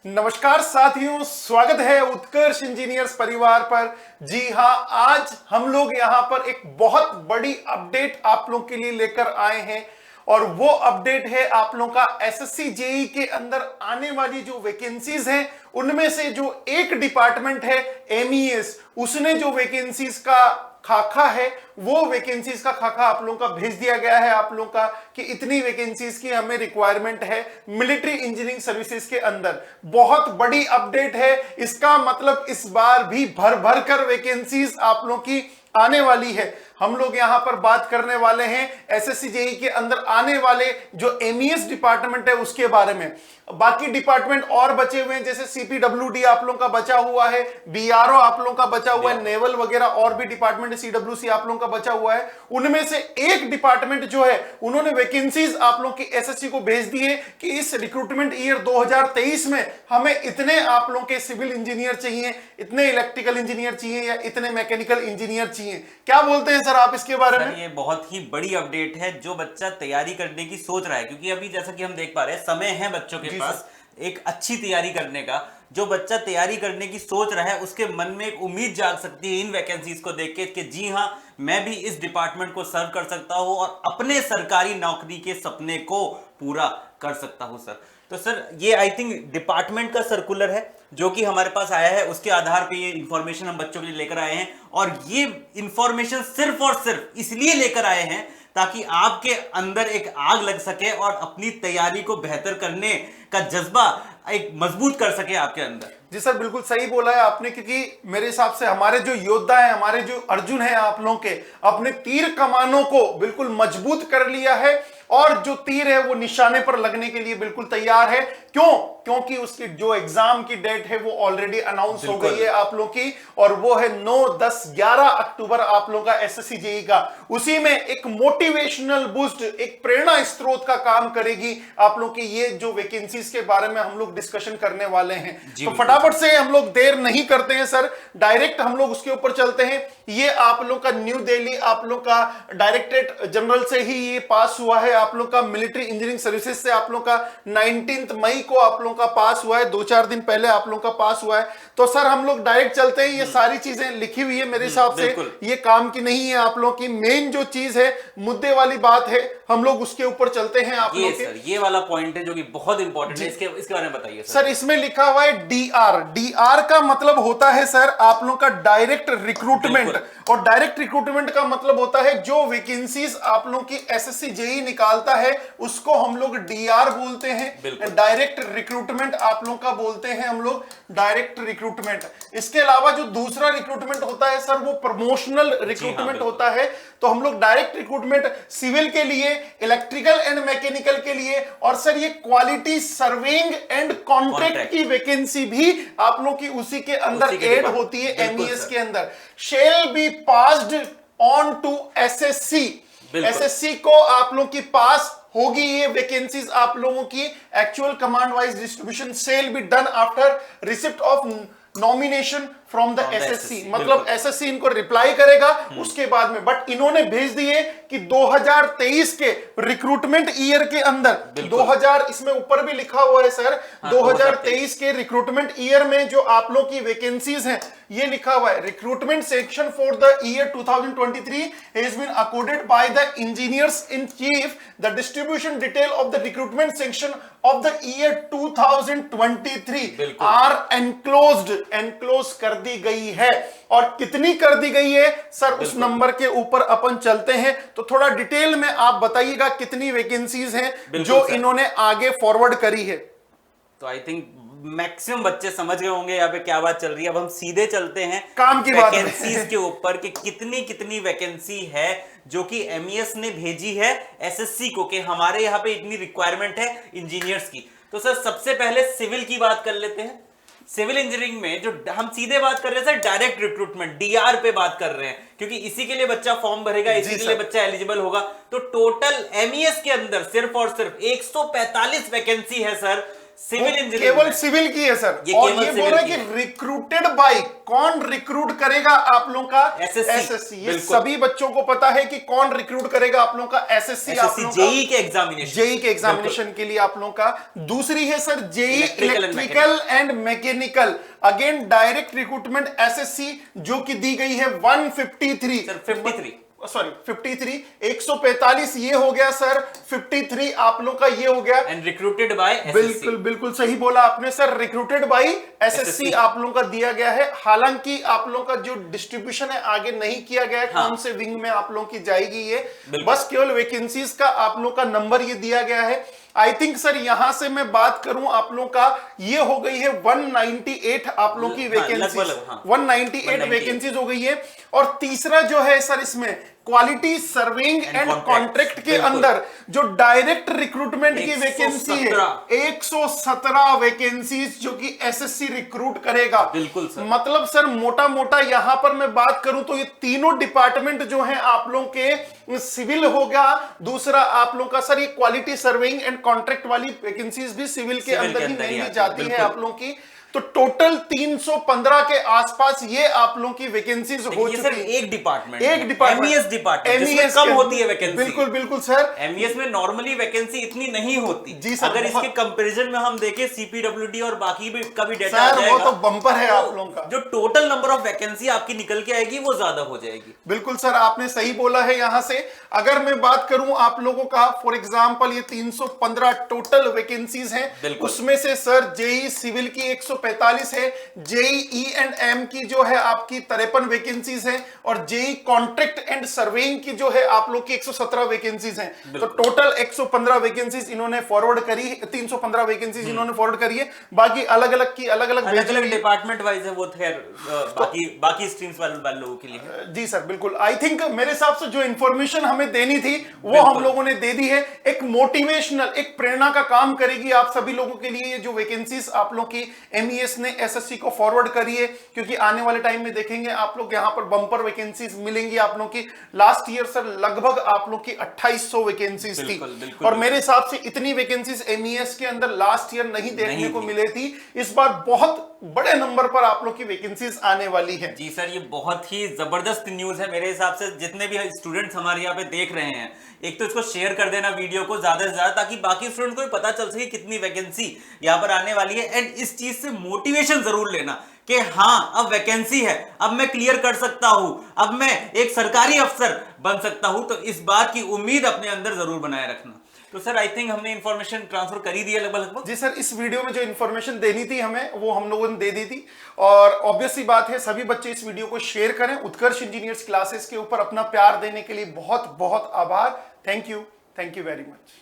नमस्कार साथियों, स्वागत है उत्कर्ष इंजीनियर्स परिवार पर। जी हां, आज हम लोग यहां पर एक बहुत बड़ी अपडेट आप लोग के लिए लेकर आए हैं और वो अपडेट है आप लोगों का एसएससी जेई के अंदर आने वाली जो वैकेंसीज हैं उनमें से जो एक डिपार्टमेंट है एमईएस, उसने जो वैकेंसीज का खाका है वो वैकेंसीज का खाका आप लोगों का भेज दिया गया है आप लोगों का कि इतनी वैकेंसीज की हमें रिक्वायरमेंट है मिलिट्री इंजीनियरिंग सर्विसेज के अंदर। बहुत बड़ी अपडेट है, इसका मतलब इस बार भी भर भर कर वैकेंसीज आप लोगों की आने वाली है। हम लोग यहां पर बात करने वाले हैं एसएससी जेई के अंदर आने वाले जो एमईएस डिपार्टमेंट है उसके बारे में। बाकी डिपार्टमेंट और बचे हुए हैं, जैसे सीपीडब्ल्यूडी आप लोगों का बचा हुआ है, बीआरओ आप लोगों का बचा हुआ है, नेवल वगैरह और भी डिपार्टमेंट सीडब्ल्यूसी आप लोगों का बचा हुआ है। उनमें से एक डिपार्टमेंट जो है उन्होंने वैकेंसीज आप लोगों की एसएससी को भेज दी है कि इस रिक्रूटमेंट ईयर 2023 में हमें इतने आप लोगों के सिविल इंजीनियर चाहिए, इतने इलेक्ट्रिकल इंजीनियर चाहिए या इतने मैकेनिकल इंजीनियर चाहिए। क्या बोलते हैं सर आप इसके बारे में? ये बहुत ही बड़ी अपडेट है जो बच्चा तैयारी करने की सोच रहा है, क्योंकि अभी जैसा कि हम देख पा रहे हैं समय है बच्चों के पास एक अच्छी तैयारी करने का। जो बच्चा तैयारी करने की सोच रहा है उसके मन में एक उम्मीद जाग सकती है इन वैकेंसीज को देख के कि जी हाँ, मैं भी इस डिपार्टमेंट को सर्व कर सकता हूं और अपने सरकारी नौकरी के सपने को पूरा कर सकता हूं सर। तो सर ये आई थिंक डिपार्टमेंट का सर्कुलर है जो कि हमारे पास आया है, उसके आधार पे ये इंफॉर्मेशन हम बच्चों के लिए लेकर आए हैं और ये इंफॉर्मेशन सिर्फ और सिर्फ इसलिए लेकर आए हैं ताकि आपके अंदर एक आग लग सके और अपनी तैयारी को बेहतर करने का जज्बा एक मजबूत कर सके आपके अंदर। जी सर, बिल्कुल सही बोला है आपने, क्योंकि मेरे हिसाब से हमारे जो योद्धा हैं, हमारे जो अर्जुन हैं आप लोगों के, अपने तीर कमानों को बिल्कुल मजबूत कर लिया है और जो तीर है वो निशाने पर लगने के लिए बिल्कुल तैयार है। क्यों? क्योंकि उसकी जो एग्जाम की डेट है वो ऑलरेडी अनाउंस हो गई है आप लोगों की और वो है 9, 10, 11 अक्टूबर आप लोगों का एसएससी जेई का। उसी में एक मोटिवेशनल बूस्ट, एक प्रेरणा स्रोत का काम करेगी आप लोगों की ये जो वैकेंसीज के बारे में हम लोग डिस्कशन करने वाले हैं। तो फटाफट से हम लोग देर नहीं करते हैं सर, डायरेक्ट हम लोग उसके ऊपर चलते हैं। ये आप लोग का न्यू दिल्ली आप लोग का डायरेक्टरेट जनरल से ही ये पास हुआ है आप लोग का, मिलिट्री इंजीनियरिंग सर्विसेज से आप लोग का 19 मई को आप लोग का पास हुआ है, 2-4 दिन पहले आप लोग का पास हुआ है। तो सर हम लोग डायरेक्ट चलते हैं, ये सारी चीजें लिखी हुई है मेरे हिसाब से, ये काम की नहीं है आप लोग की। मेन जो चीज है, मुद्दे वाली बात है, हम लोग उसके ऊपर चलते हैं आप लोग के। ये वाला पॉइंट है जो कि बहुत इंपॉर्टेंट है, इसके बारे में बताइए सर। इसमें लिखा हुआ है डीआर। डीआर का मतलब होता है सर आप लोग का डायरेक्ट रिक्रूटमेंट, और डायरेक्ट रिक्रूटमेंट का मतलब होता है जो वैकेंसीज आप लोग की एसएससी जेई निकालता है उसको हम लोग डीआर बोलते हैं। डायरेक्ट रिक्रूटमेंट आप लोग का बोलते हैं हम लोग डायरेक्ट रिक्रूटमेंट। इसके अलावा जो दूसरा रिक्रूटमेंट होता है सर वो प्रमोशनल रिक्रूटमेंट होता है। तो हम लोग डायरेक्ट रिक्रूटमेंट सिविल के लिए, इलेक्ट्रिकल एंड मैकेनिकल के लिए, और सर ये क्वालिटी सर्वेइंग एंड कॉन्ट्रैक्ट की वैकेंसी भी आप लोग की उसी के अंदर ऐड होती है एमईएस के अंदर। Shall be passed on to SSC. SSC को आप लोग की पास होगी ये वैकेंसीज आप लोगों की। Actual command wise distribution shall be done after receipt of nomination from the assessee, मतलब एसएससी इनको रिप्लाई करेगा उसके बाद में। बट इन्होंने भेज दिए कि 2023 के रिक्रूटमेंट ईयर के अंदर 2000, इसमें ऊपर भी लिखा हुआ है सर, 2023 के रिक्रूटमेंट ईयर में जो आप लोग की वैकेंसीज हैं ये लिखा हुआ है, recruitment section for the year 2023 has been accorded by the engineers in chief. The distribution detail of the recruitment section of the year 2023 are enclose कर दी गई है। और कितनी कर दी गई है सर, उस नंबर के ऊपर अपन चलते हैं। तो थोड़ा डिटेल में आप बताइएगा कितनी वैकेंसीज हैं जो इन्होंने आगे फॉरवर्ड करी है। तो आई थिंक मैक्सिमम बच्चे समझ गए होंगे यहाँ पे क्या बात चल रही है। अब हम सीधे चलते हैं काम की बात वैकेंसीज के ऊपर कि कितनी वैकेंसी है जो कि एमईएस ने भेजी है एसएससी को कि हमारे यहाँ पे इतनी रिक्वायरमेंट है इंजीनियर्स की। तो सर सबसे पहले सिविल की बात कर लेते हैं। सिविल इंजीनियरिंग में जो हम सीधे बात कर रहे हैं सर, डायरेक्ट रिक्रूटमेंट डीआर पे बात कर रहे हैं, क्योंकि इसी के लिए बच्चा फॉर्म भरेगा, इसी के लिए बच्चा एलिजिबल होगा। तो टोटल एमईएस के अंदर सिर्फ और सिर्फ 145 वैकेंसी है सर सिविल इंजीनियरिंग केवल सिविल की है सर। ये और केवल ये बोल सिविल रहा है की कि रिक्रूटेड बाय, कौन रिक्रूट करेगा आप लोगों का? SSC, SSC. ये बिल्कुल। सभी बच्चों को पता है कि कौन रिक्रूट करेगा आप लोगों का एसएससी, आप SSC लोगों जेई के एग्जामिनेशन, जेई के एग्जामिनेशन के लिए आप लोगों का। दूसरी है sir JE Electrical and electrical and mechanical, again direct recruitment SSC, जो कि दी गई है 153 सर 53 सॉरी 53, 145 ये हो गया सर, 53 आप लोग का ये हो गया। And recruited bye SSC। बिल्कुल बिल्कुल सही बोला आपने सर, रिक्रूटेड बाय एसएससी आप लोगों का दिया गया है। हालांकि आप लोगों का जो डिस्ट्रीब्यूशन है आगे नहीं किया गया है, हाँ। कौन से विंग में आप लोगों की जाएगी ये, बिल्कुल। बस केवल वैकेंसीज का आप लोग का नंबर ये दिया गया है। आई थिंक सर यहां से मैं बात करूं आप लोग का, ये हो गई है 198 आप लोग की वैकेंसीज, 198 वैकेंसीज हो गई है। और तीसरा जो है सर इसमें क्वालिटी सर्विंग एंड कॉन्ट्रैक्ट के अंदर जो डायरेक्ट रिक्रूटमेंट की वैकेंसी है 117 वैकेंसीज जो कि एसएससी रिक्रूट करेगा। बिल्कुल सर। मतलब सर मोटा मोटा यहां पर मैं बात करूं तो ये तीनों डिपार्टमेंट जो हैं आप लोगों के, सिविल होगा, दूसरा आप लोगों का सर ये क्वालिटी सर्विंग एंड कॉन्ट्रैक्ट वाली वैकेंसीज भी सिविल के अंदर ही मेनली जाती है आप लोगों की। तो टोटल 315 के आसपास ये आप लोगों की वैकेंसीज हो चुकी सर है। एक डिपार्टमेंट, एक डिपार्टमेंट, एमईएस डिपार्टमेंट, जिसमें कम होती है वैकेंसी। बिल्कुल बिल्कुल सर, एमईएस में नॉर्मली वैकेंसी इतनी नहीं होती जी सर, अगर इसके कंपैरिजन में हम देखें सीपीडब्ल्यूडी और बाकी भी का भी डेटा आ सर जाएगा, वो तो बम्पर है आप लोगों का। जो टोटल नंबर ऑफ वैकेंसी आपकी निकल के आएगी वो ज्यादा हो जाएगी। बिल्कुल सर आपने सही बोला है। यहां से अगर मैं बात करूं आप लोगों का, फॉर एग्जांपल ये 315 टोटल वैकेंसीज हैं, उसमें से सर जेई सिविल की 145 है, जेई ई एंड एम की जो है आपकी 53 वैकेंसीज हैं, और जेई कॉन्ट्रैक्ट एंड सर्वेइंग की जो है आप लोग की 117 वैकेंसीज हैं। तो टोटल 115 वैकेंसीज इन्होंने फॉरवर्ड करी, 315 वैकेंसीज इन्होंने फॉरवर्ड करी है। बाकी अलग अलग की अलग अलग डिपार्टमेंट वाइज है वो, खैर बाकी स्ट्रीम्स वाले लोगों के लिए। जी सर बिल्कुल। आई थिंक मेरे हिसाब से जो इंफॉर्मेशन हमें देनी थी वो हम लोगों ने दे दी है। एक मोटिवेशनल, एक प्रेरणा का काम करेगी आप सभी लोगों के लिए ये जो वैकेंसीज आप लोग की एमईएस ने एसएससी को फॉरवर्ड करी है, क्योंकि आने वाले टाइम में देखेंगे आप लोग यहाँ पर बम्पर वैकेंसीज मिलेंगी आप लोग की। लास्ट ईयर सर लगभग आप लोग की 2800 वैकेंसीज थी, और मेरे हिसाब से इतनी वैकेंसीज एमईएस के अंदर लास्ट ईयर नहीं देखने को मिले थी। इस बार बहुत बड़े नंबर पर आप लोग की वैकेंसीज आने वाली है। जी सर, ये बहुत ही जबरदस्त न्यूज है मेरे हिसाब से। जितने भी स्टूडेंट्स हमारे यहाँ पे देख रहे हैं, एक तो इसको शेयर कर देना वीडियो को ज्यादा से ज्यादा, ताकि बाकी स्टूडेंट को भी पता चल सके कितनी वैकेंसी यहाँ पर आने वाली है। एंड इस चीज से मोटिवेशन जरूर लेना कि हाँ अब वैकेंसी है, अब मैं क्लियर कर सकता हूं, अब मैं एक सरकारी अफसर बन सकता हूं। तो इस बात की उम्मीद अपने अंदर जरूर बनाए रखना। तो सर आई थिंक हमने इंफॉर्मेशन ट्रांसफर करी दी है लगभग। जी सर, इस वीडियो में जो इंफॉर्मेशन देनी थी हमें वो हम लोगों ने दे दी थी। और ऑब्वियस सी बात है सभी बच्चे इस वीडियो को शेयर करें। उत्कर्ष इंजीनियर्स क्लासेस के ऊपर अपना प्यार देने के लिए बहुत बहुत आभार। Thank you very much.